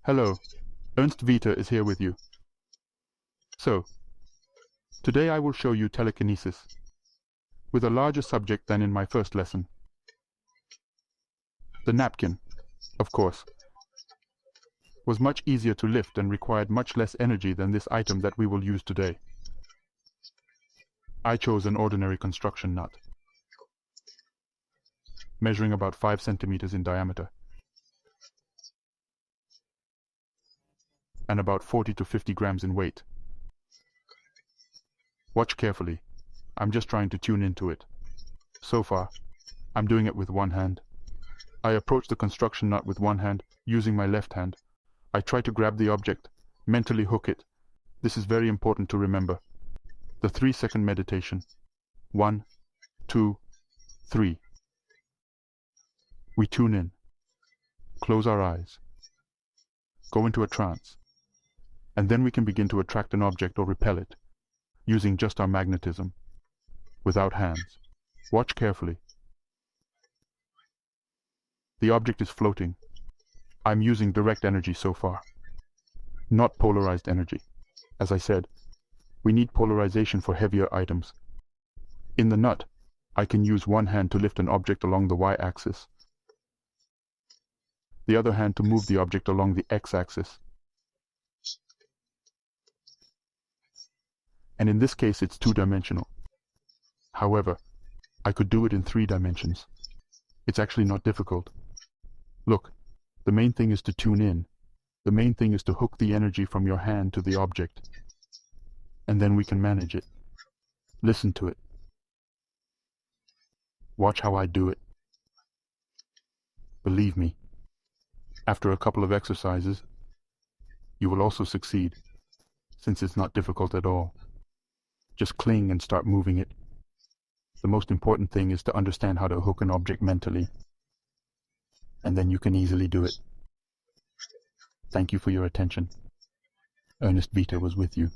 Hello, Ernst Veter is here with you. So, today I will show you telekinesis, with a larger subject than in my first lesson. The napkin, of course, was much easier to lift and required much less energy than this item that we will use today. I chose an ordinary construction nut, measuring about 5 centimeters in diameter, and about 40 to 50 grams in weight. Watch carefully. I'm just trying to tune into it. So far, I'm doing it with one hand. I approach the construction nut with one hand, using my left hand. I try to grab the object, mentally hook it. This is very important to remember. The 3-second meditation. 1, 2, 3. We tune in, close our eyes, go into a trance, and then we can begin to attract an object or repel it, using just our magnetism, without hands. Watch carefully. The object is floating. I'm using direct energy so far, not polarized energy. As I said, we need polarization for heavier items. In the nut, I can use one hand to lift an object along the y-axis, the other hand to move the object along the x-axis. And in this case, it's 2-dimensional. However, I could do it in 3 dimensions. It's actually not difficult. Look, the main thing is to tune in. The main thing is to hook the energy from your hand to the object. And then we can manage it. Listen to it. Watch how I do it. Believe me, after a couple of exercises, you will also succeed, since it's not difficult at all. Just cling and start moving it. The most important thing is to understand how to hook an object mentally, and then you can easily do it. Thank you for your attention. Ernst Veter was with you.